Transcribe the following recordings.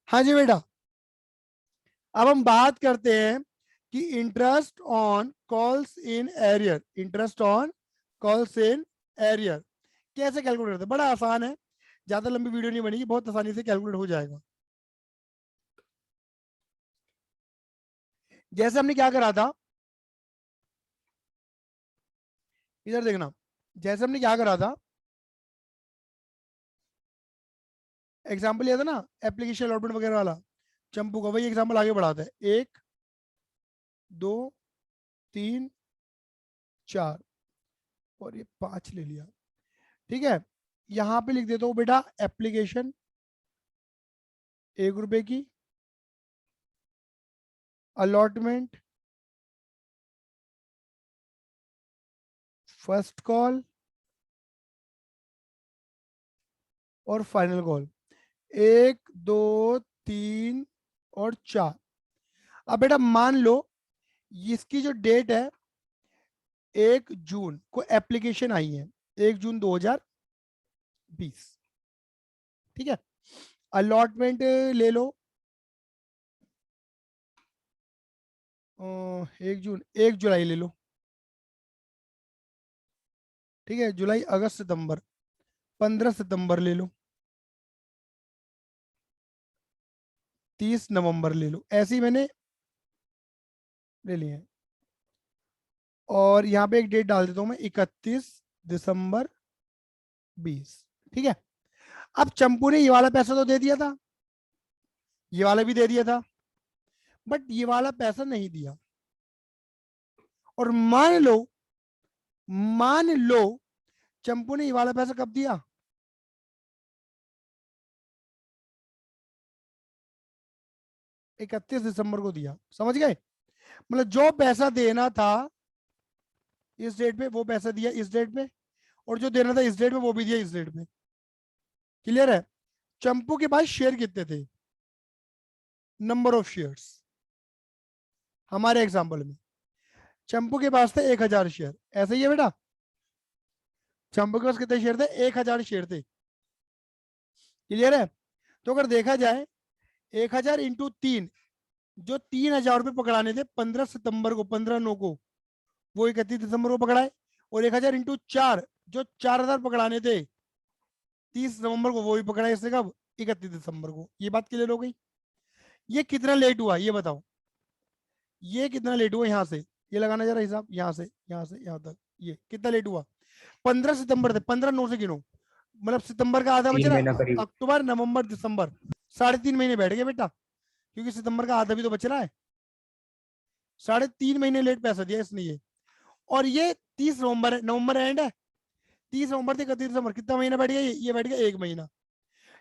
हाँ जी बेटा, अब हम बात करते हैं कि interest on calls in arrear, interest on calls in arrear कैसे कैलकुलेट करते हैं। बड़ा आसान है, ज्यादा लंबी वीडियो नहीं बनेगी, बहुत आसानी से कैलकुलेट हो जाएगा। जैसे हमने क्या करा था, इधर देखना, जैसे हमने क्या करा था, एग्जाम्पल लिया था ना एप्लीकेशन अलॉटमेंट वगैरह वाला, चंपू का, वही एग्जाम्पल आगे बढ़ाता है। 1 2 3 4 और ये 5 ले लिया। ठीक है, यहां पे लिख देता हूँ बेटा एप्लीकेशन 1 रुपए की, अलॉटमेंट फर्स्ट कॉल और फाइनल कॉल 1 2 3 और 4। अब बेटा मान लो इसकी जो डेट है 1 जून को एप्लीकेशन आई है, 1 जून 2020। ठीक है, अलॉटमेंट ले लो 1 जून, 1 जुलाई ले लो। ठीक है, जुलाई अगस्त सितंबर, 15 सितंबर ले लो, 30 नवंबर ले लो, ऐसे ही मैंने ले लिए हैं। और यहाँ पे एक डेट डाल देता हूँ मैं, 31 दिसंबर 20। ठीक है, अब चंपू ने ये वाला पैसा तो दे दिया था, ये वाला भी दे दिया था, बट ये वाला पैसा नहीं दिया। और मान लो चंपू ने ये वाला पैसा कब दिया, 31 दिसंबर को दिया। समझ गए, मतलब जो पैसा देना था इस डेट पे वो पैसा दिया इस डेट पे, और जो देना था इस डेट पे वो भी दिया इस डेट पे। क्लियर है। चंपू के पास शेयर कितने थे, नंबर ऑफ शेयर्स, हमारे एग्जाम्पल में चंपू के पास थे 1000 शेयर, ऐसा ही है बेटा। चंपू के पास कितने शेयर थे, 1000 शेयर थे। क्लियर है। तो अगर देखा जाए 1000 × 3, जो 3000 रुपये पकड़ाने थे 15 सितंबर को, 15/9 को, वो 31 दिसंबर को पकड़ाए। और 1000 × 4, जो 4000 पकड़ाने थे 30 नवंबर को, वो भी पकड़ाए। इससे कब, 31 दिसंबर को। ये बात क्लियर हो गई। ये कितना लेट हुआ ये बताओ, ये कितना लेट हुआ यहाँ से, ये लगाना जरा हिसाब, यहाँ से यहाँ तक ये कितना लेट हुआ। 15 सितंबर थे, 15/9 से गिनो, मतलब सितंबर का आधा बच 3 महीना रहा, करीब। अक्टूबर नवंबर दिसंबर, 3.5 महीने बैठ गए बेटा, क्योंकि सितंबर का आधा भी तो बच रहा है। 3.5 महीने लेट पैसा दिया इसने ये। और ये 30 नवंबर है, नवंबर एंड है, 30 नवंबर से 31 दिसंबर, कितना महीना बैठ गया ये बैठ गया 1 महीना।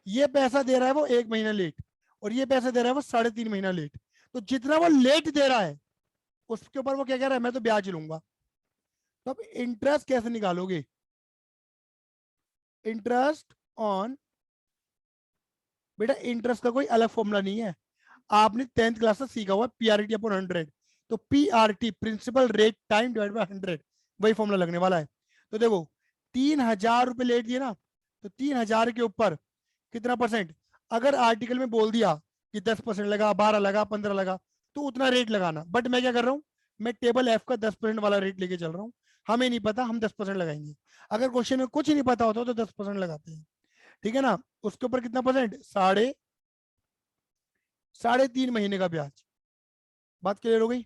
ये पैसा दे रहा है वो 1 महीना लेट, और ये पैसा दे रहा है वो 3.5 महीना लेट। तो जितना वो लेट दे रहा है उसके ऊपर वो क्या कह रहा है, मैं तो ब्याज लूंगा। तो अब इंटरेस्ट कैसे निकालोगे, इंटरेस्ट ऑन, बेटा इंटरेस्ट का कोई अलग फॉर्मूला नहीं है, आपने 10th क्लास से सीखा हुआ पीआरटी अपॉन 100। तो PRT principal rate time divide by 100, वही फॉर्मूला लगने वाला है। तो देखो 3000 रुपए लेट दिए ना, तो 3000 के ऊपर कितना परसेंट, अगर आर्टिकल में बोल दिया कि 10% लगा, 12 लगा, 15 लगा, तो उतना रेट लगाना। बट मैं क्या कर रहा हूँ, मैं टेबल एफ का 10% वाला रेट लेके चल रहा हूँ। हमें नहीं पता, हम 10% लगाएंगे। अगर क्वेश्चन में कुछ नहीं पता होता तो 10% लगाते हैं। ठीक है ना, उसके ऊपर कितना परसेंट, साढ़े 3 महीने का ब्याज। बात क्लियर हो गई,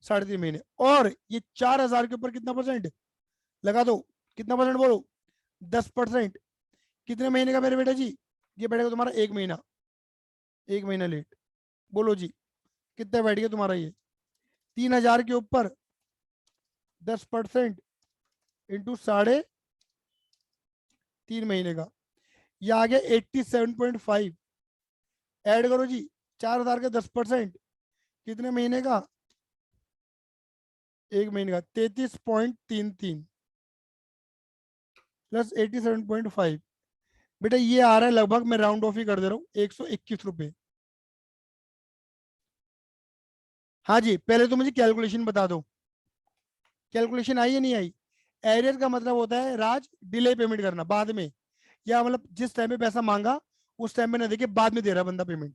3.5 महीने। और ये 4000 के ऊपर कितना परसेंट लगा दो, कितना परसेंट बोलो, 10%। कितने महीने का मेरे बेटा जी, ये बैठेगा तुम्हारा 1 महीना, 1 महीना लेट। बोलो जी कितना बैठ गया तुम्हारा ये, 3000 के ऊपर 10% इंटू 3.5 महीने का, ये आ गया 87.5। ऐड करो जी, 4000 का 10% कितने महीने का, 1 महीने का, 33.33 प्लस 87.5। बेटा ये आ रहा है लगभग, मैं राउंड ऑफ ही कर दे रहा हूँ, 121 रुपए। हाँ जी, पहले तो मुझे कैलकुलेशन बता दो, कैलकुलेशन आई या नहीं आई। एरियर का मतलब होता है राज डिले पेमेंट करना, बाद में, या मतलब जिस टाइम पे पैसा मांगा उस टाइम पे ना देके बाद में दे रहा है बंदा पेमेंट।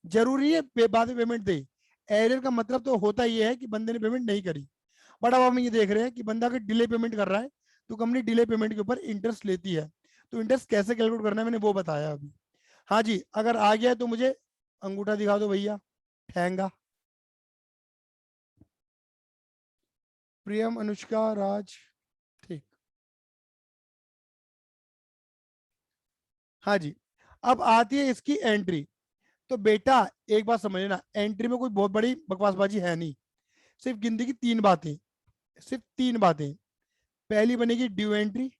जरूरी है बाद में पेमेंट दे। एरियर का मतलब तो होता ये है कि बंदे ने पेमेंट नहीं करी। बट अब हम ये देख रहे हैं कि बंदा अगर डिले पेमेंट कर रहा है तो कंपनी डिले पेमेंट के ऊपर इंटरेस्ट लेती है। तो इंटरेस्ट कैसे कैलकुलेट करना है मैंने वो बताया अभी। हाँ जी, अगर आ गया है तो मुझे अंगूठा दिखा दो भैया, ठहंगा। प्रियम, अनुष्का, राज, ठीक। हाँ जी, अब आती है इसकी एंट्री। तो बेटा एक बात समझ लेना, एंट्री में कोई बहुत बड़ी बकवासबाजी है नहीं, सिर्फ गिनती की तीन बातें, सिर्फ तीन बातें। पहली बनेगी ड्यू एंट्री,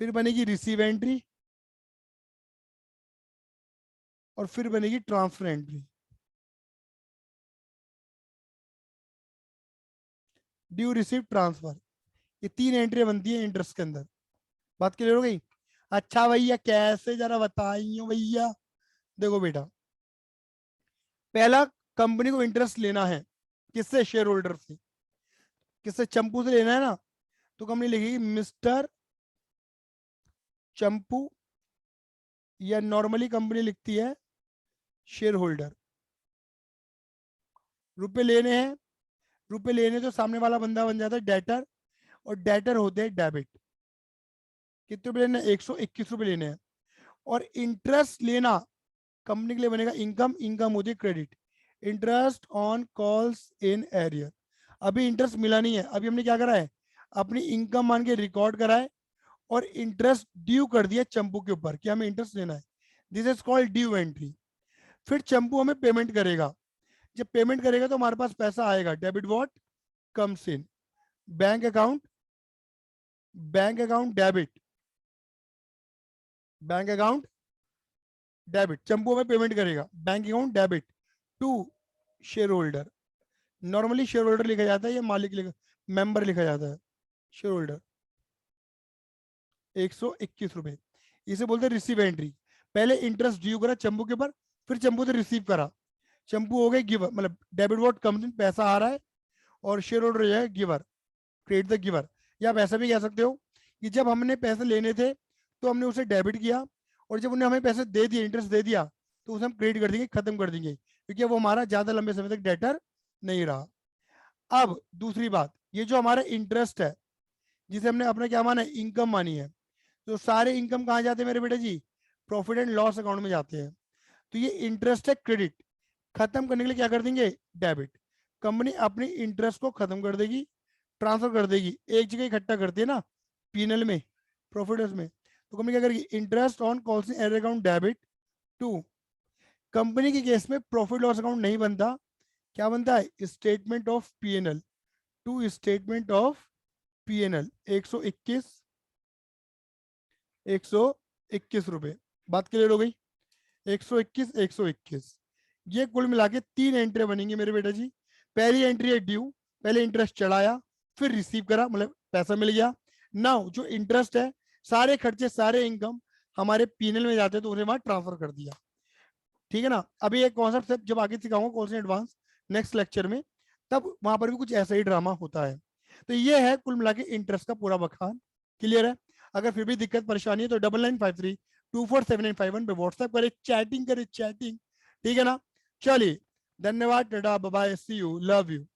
फिर बनेगी रिसीव एंट्री, और फिर बनेगी transfer entry. Due, receive, transfer, ये तीन एंट्री बनती है इंटरेस्ट के अंदर। बात क्लियर हो गई? अच्छा भैया कैसे, जरा बताइए भैया। देखो बेटा, पहला, कंपनी को इंटरेस्ट लेना है किससे? शेयर होल्डर से। किससे? चंपू से लेना है ना। तो कंपनी लिखेगी मिस्टर चंपू, या नॉर्मली कंपनी लिखती है शेयर होल्डर। रुपए लेने हैं, रुपए लेने तो सामने वाला बंदा बन जाता है डेटर, और डेटर होते हैं डेबिट। कितने रुपए लेने हैं? 121 रुपए लेने हैं। और इंटरेस्ट लेना कंपनी के लिए बनेगा इनकम, इनकम होती है credit. Interest on calls in arrear. अभी इंटरेस्ट मिला नहीं है, अभी हमने क्या करा है, अपनी इनकम मान के रिकॉर्ड करा है, और इंटरेस्ट ड्यू कर दिया चंपू के ऊपर कि हमें इंटरेस्ट लेना है। This is called due entry. फिर चंपू हमें पेमेंट करेगा। जब पेमेंट करेगा तो हमारे पास पैसा आएगा, debit what comes in, bank account, bank account debit, bank account debit. Champu हमें पेमेंट करेगा, bank account debit to share holder. Normally share holder लिखा जाता है या मालिक लिखा, मेंबर लिखा जाता है। शेयर होल्डर 121 रुपए, इसे बोलते हैं रिसीव एंट्री। पहले इंटरेस्ट ड्यू करा चंपू के ऊपर, फिर चंपू से रिसीव करा। चंपू हो गए गिवर, मतलब डेबिट वोट कम्स इन, पैसा आ रहा है, और शेयर होल्डर जो है गिवर, क्रेडिट द गिवर। या आप ऐसा भी कह सकते हो कि जब हमने पैसे लेने थे तो हमने उसे डेबिट किया, और जब उन्हें हमें पैसे दे दिए, इंटरेस्ट दे दिया, तो उसे हम क्रेडिट कर देंगे, खत्म कर देंगे, क्योंकि वो हमारा ज्यादा लंबे समय तक डेटर नहीं रहा। अब दूसरी बात, ये जो हमारा इंटरेस्ट है जिसे हमने अपना क्या माना है, इनकम मानी है, तो सारे इनकम कहाँ जाते हैं मेरे बेटे जी? प्रॉफिट एंड लॉस अकाउंट में जाते हैं। तो ये इंटरेस्ट है क्रेडिट, खत्म करने के लिए क्या कर देंगे? डेबिट। कंपनी अपनी इंटरेस्ट को खत्म कर देगी, ट्रांसफर कर देगी, एक जगह इकट्ठा करती है ना, पीएनएल में, प्रॉफिट में। तो कंपनी क्या करेगी? Interest on calls in arrear account debit to, company के केस में प्रॉफिट लॉस अकाउंट नहीं बनता, क्या बनता है? Statement of PNL, to statement of PNL. 121 रुपए। बात क्लियर हो गई? 121, 121, ये कुल मिला के तीन एंट्री बनेंगी मेरे बेटा जी। पहली एंट्री है ड्यू, पहले इंटरेस्ट चढ़ाया, फिर रिसीव करा, मतलब पैसा मिल गया। नाउ जो इंटरेस्ट है, सारे खर्चे सारे इनकम हमारे पीएनएल में जाते हैं, तो उन्हें वहां ट्रांसफर कर दिया। ठीक है ना? अभी एक कॉन्सेप्ट जब आगे सिखाऊंगा calls in advance next lecture में, तब वहां पर भी कुछ ऐसा ही ड्रामा होता है। तो ये है कुल मिला के इंटरेस्ट का पूरा बखान। क्लियर है? अगर फिर भी दिक्कत परेशानी है तो 9953247951 पे व्हाट्सएप करे, चैटिंग करे, चैटिंग। ठीक है ना? चलिए, धन्यवाद, tata, bye bye, see you, love you.